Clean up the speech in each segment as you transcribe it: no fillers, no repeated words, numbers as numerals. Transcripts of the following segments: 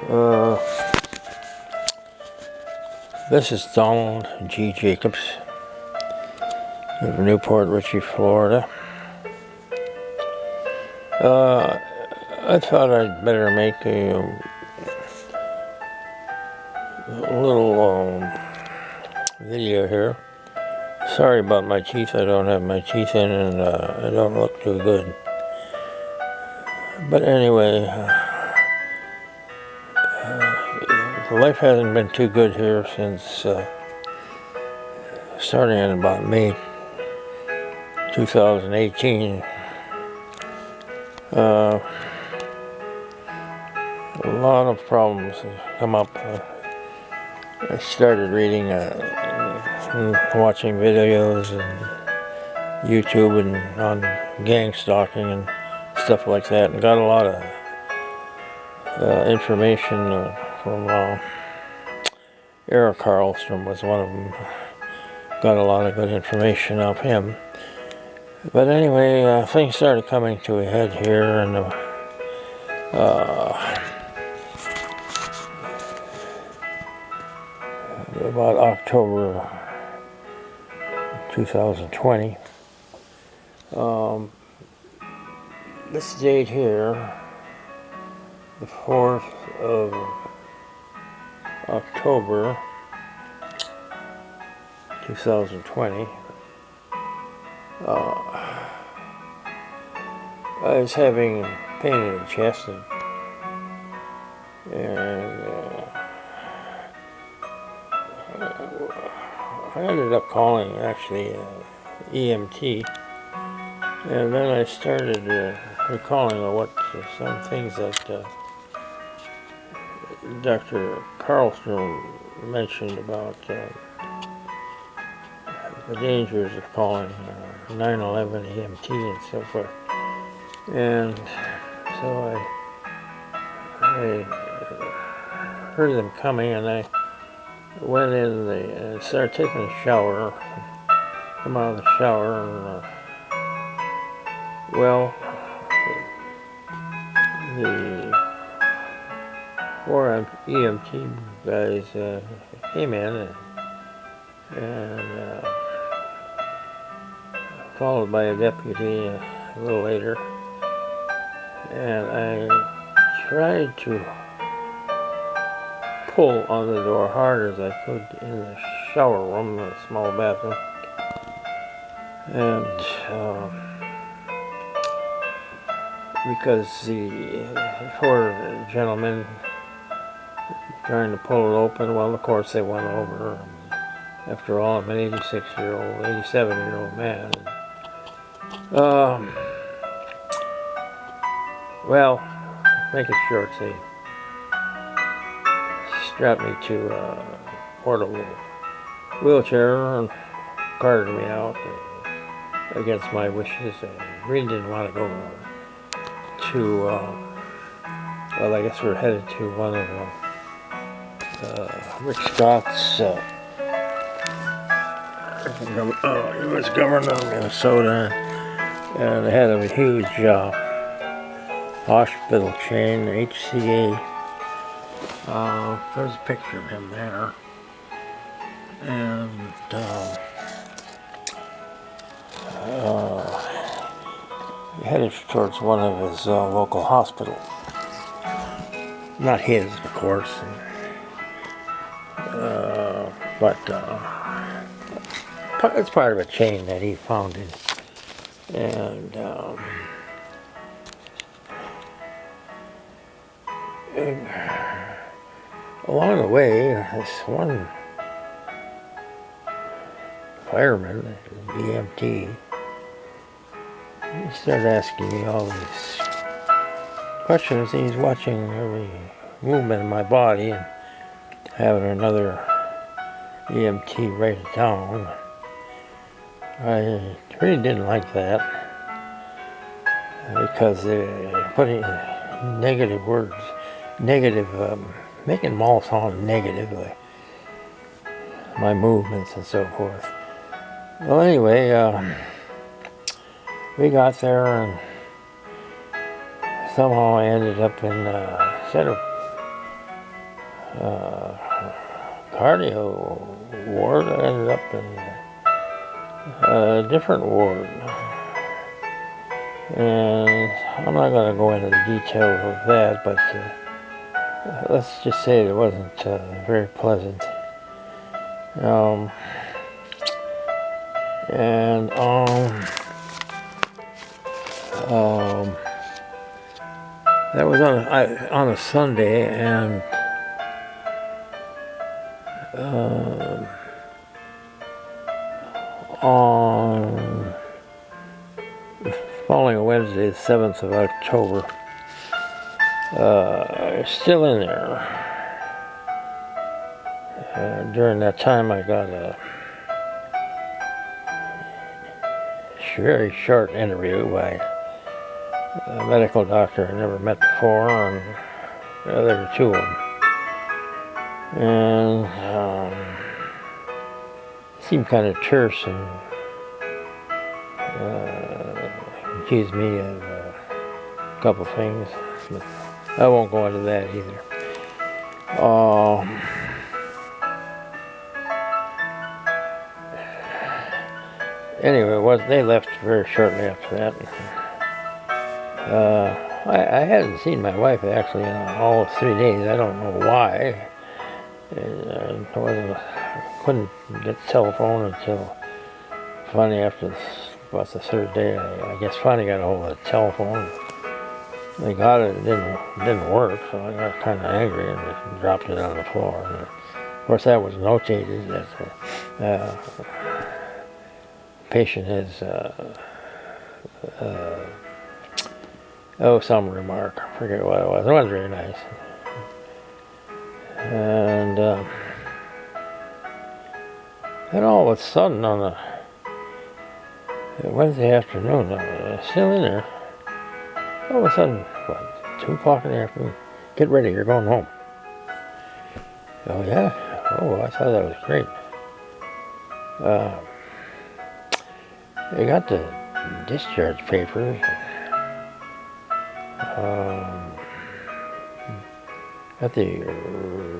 Uh, this is Donald G. Jacobs of Newport Richey, Florida. I thought I'd better make a little video here. Sorry about my teeth. I don't have my teeth in, and I don't look too good. But anyway, life hasn't been too good here since starting in about May 2018. A lot of problems have come up. I started reading and watching videos and YouTube and on gang stalking and stuff like that, and got a lot of information from Eric Carlstrom was one of them. Got a lot of good information off him. But anyway, things started coming to a head here, and about October 2020. This date here, the 4th of October 2020, I was having pain in the chest, and I ended up calling actually EMT, and then I started recalling what some things that Dr. Carlstrom mentioned about the dangers of calling 911 EMT and so forth. And so I heard them coming, and I went in and started taking a shower. Come out of the shower, and well, the 4 EMT guys came in, and followed by a deputy a little later, and I tried to pull on the door hard as I could in the shower room, the small bathroom, and because the 4 gentlemen trying to pull it open, well, of course they went over. After all, I'm an 86-year-old, 87-year-old man. Well, make it short, they strapped me to a portable wheelchair and carted me out against my wishes. I really didn't want to go to, well, I guess we're headed to one of Rick Scott's he was governor of Minnesota, and the head of a huge hospital chain, HCA. There's a picture of him there, and he headed towards one of his local hospitals. Not his, of course, but it's part of a chain that he founded. And along the way, this one fireman, EMT, he started asking me all these questions. He's watching every movement of my body and having another EMT write it down. I really didn't like that, because they're putting negative words, making them all sound negative, like my movements and so forth. Well, anyway, we got there, and somehow I ended up in, instead of cardio ward. I ended up in a different ward. And I'm not going to go into the details of that, but let's just say it wasn't very pleasant. That was on a Sunday, and on following Wednesday, the 7th of October, still in there. During that time, I got a very short interview by a medical doctor I never met before, and there were two of them. And seemed kind of terse and accused me of a couple things, but I won't go into that either. Anyway, they left very shortly after that. I hadn't seen my wife actually in all 3 days. I don't know why. I couldn't get the telephone until finally after about the third day. I guess finally got a hold of the telephone. They got it. It didn't work, so I got kind of angry and just dropped it on the floor. And of course, that was notated that the patient has some remark. I forget what it was. It wasn't very nice. And then all of a sudden on a Wednesday afternoon, still in there, all of a sudden, about 2 o'clock in the afternoon, get ready, you're going home. Oh yeah? Oh, I thought that was great. I got the discharge papers. Got the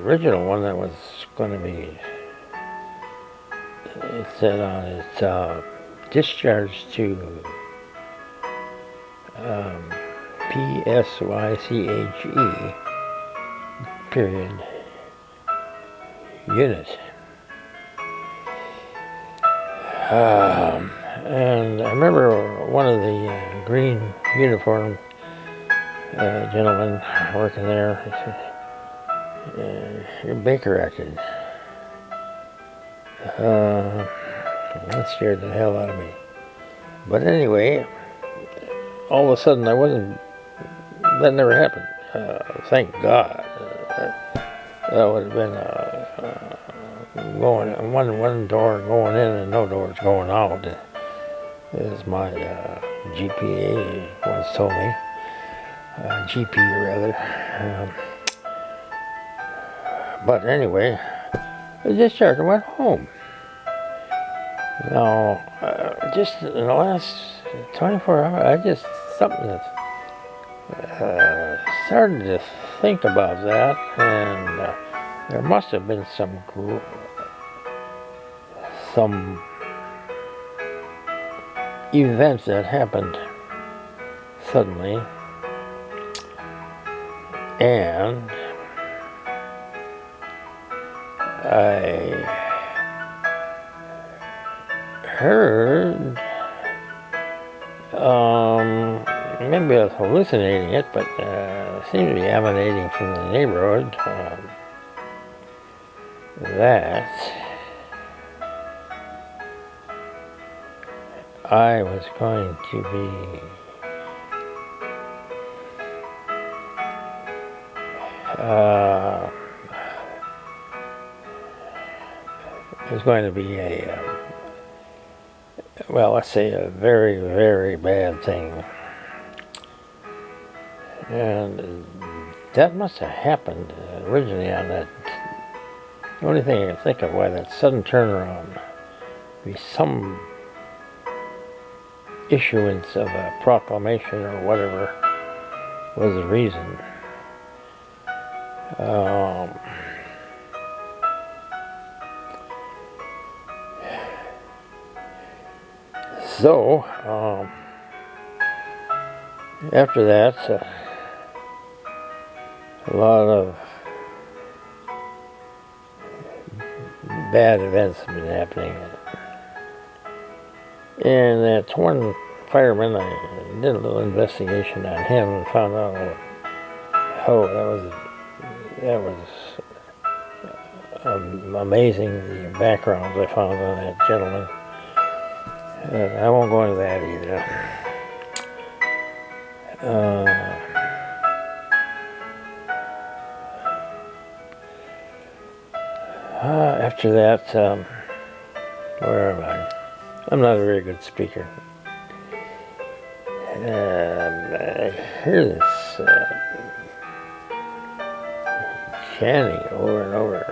original one that was going to be, it said on it, discharge to PSYCHE period unit. And I remember one of the green uniform gentlemen working there, he said, you're Baker acted. That scared the hell out of me. But anyway, all of a sudden that never happened. Thank God. That would have been going one door going in and no doors going out, as my GPA once told me. GP rather. But anyway, I discharged and went home. Now, just in the last 24 hours, something that started to think about that, and there must have been some event that happened suddenly, and I heard, maybe I was hallucinating it, but it seemed to be emanating from the neighborhood, that I was going to be there's going to be a, well, let's say a very, very bad thing. And that must have happened originally on that, the only thing I can think of why that sudden turnaround would be some issuance of a proclamation or whatever was the reason. So, after that, a lot of bad events have been happening. And that one fireman, I did a little investigation on him and found out that was amazing, the backgrounds I found on that gentleman. I won't go into that either. After that, where am I? I'm not a very good speaker. I hear this chanting over and over.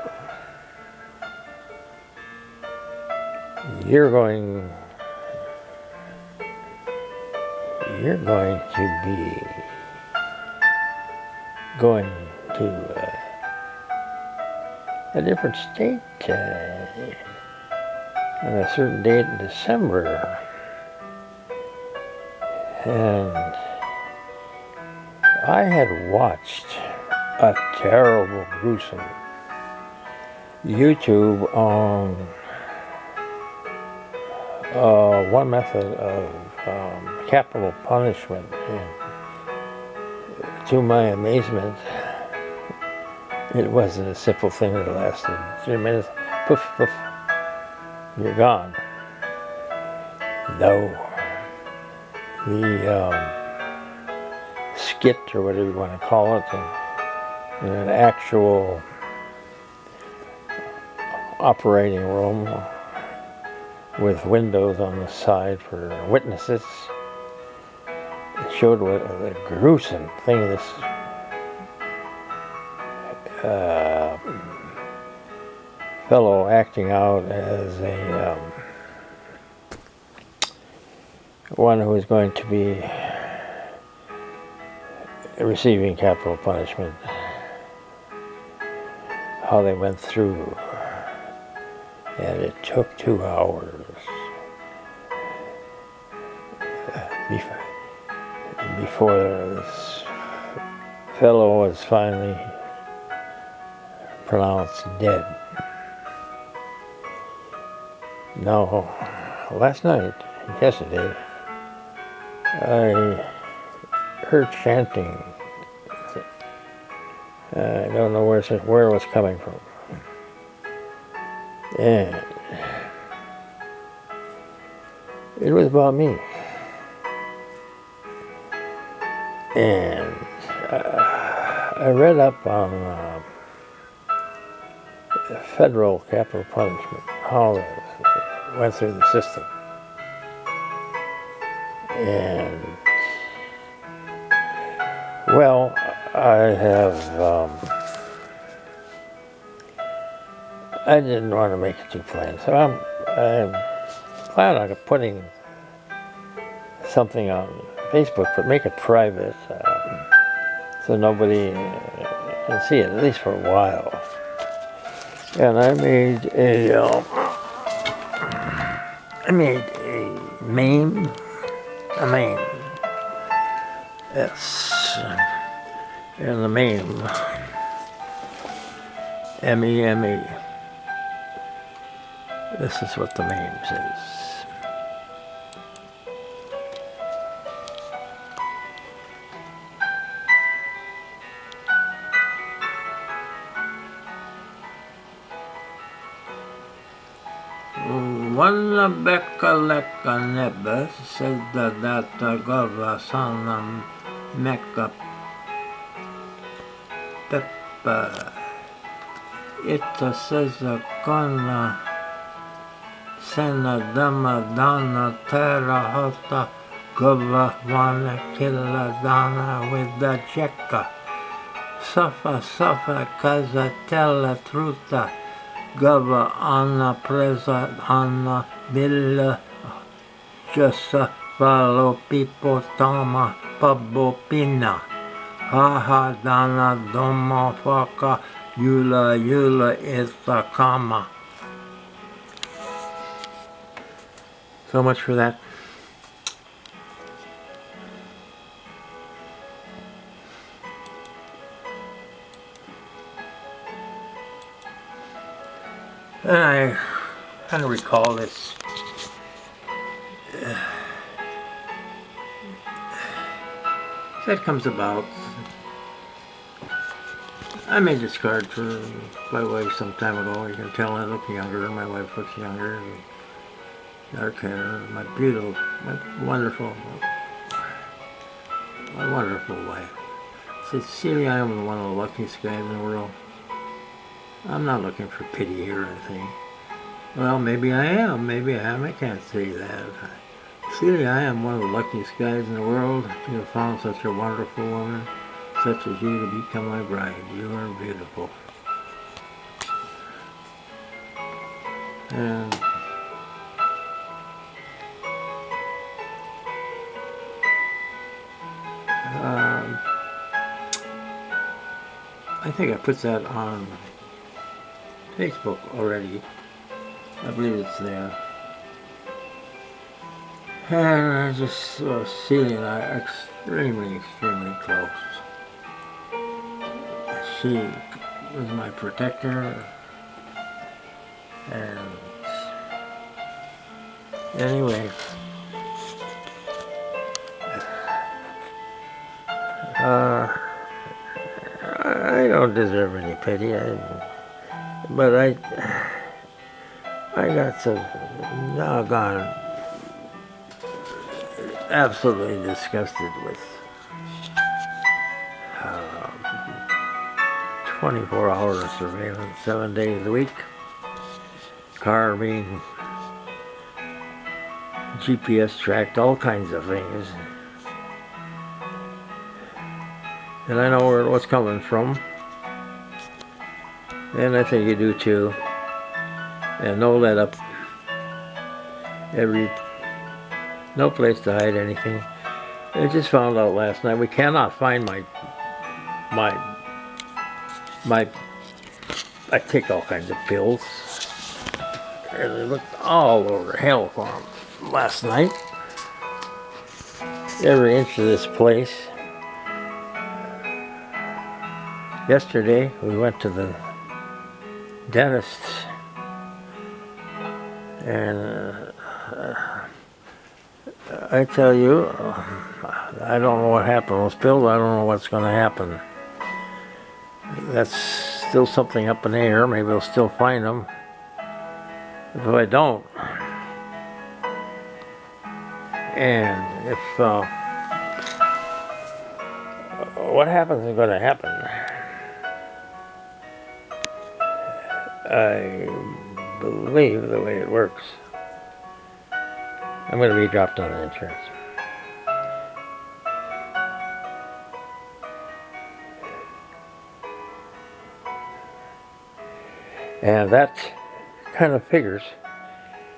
You're going to be going to a different state on a certain date in December. And I had watched a terrible, gruesome YouTube on one method of capital punishment. And to my amazement, it wasn't a simple thing that lasted 3 minutes. Poof, poof, you're gone. No. The skit, or whatever you want to call it, in an actual operating room with windows on the side for witnesses, it showed what a gruesome thing this fellow acting out as a one who is going to be receiving capital punishment, how they went through, and it took 2 hours before this fellow was finally pronounced dead. Now, last night, yesterday, I heard chanting. I don't know where it was coming from. And it was about me. And I read up on federal capital punishment, how it went through the system. And, well, I didn't want to make it too plain, so I'm planning on putting something on Facebook, but make it private, so nobody can see it, at least for a while. And I made a meme. Yes. And the meme. M-E-M-E. This is what the meme says. Walla becka lecka nebbe, sedda data gava sanam mecca peppa. Itta seza konna sena dama dana terra hota gava vana killa dana with the checka. Safa kaza tella truta. Gava Anna presa Anna Billa Jassa Valo Pipo Tama Pabbo Pina Haha Dana Doma Faka Yula Ita Kama. So much for that. And I kind of recall this that comes about. I made this card for my wife some time ago. You can tell I look younger. My wife looks younger. And dark hair. My beautiful, my wonderful wife. Says, Celia, I am one of the luckiest guys in the world. I'm not looking for pity here or anything. Well, maybe I am. Maybe I am. I can't say that. Celia, I am one of the luckiest guys in the world. You have found such a wonderful woman, such as you, to become my bride. You are beautiful. And I think I put that on Facebook already. I believe it's there. And I just, Celia and I are extremely close. She was my protector. And anyway, I don't deserve any pity, but I got so doggone absolutely disgusted with 24-hour surveillance, 7 days a week, car being GPS tracked, all kinds of things. And I know where what's coming from, and I think you do too. And no let up, no place to hide anything. I just found out last night we cannot find my I take all kinds of pills. And they looked all over hell for them last night. Every inch of this place. Yesterday we went to the dentist, and I tell you, I don't know what happened with those pills. I don't know what's going to happen. That's still something up in the air. Maybe I'll still find them. If I don't, and if what happens is going to happen. I believe the way it works, I'm going to be dropped on insurance. And that kind of figures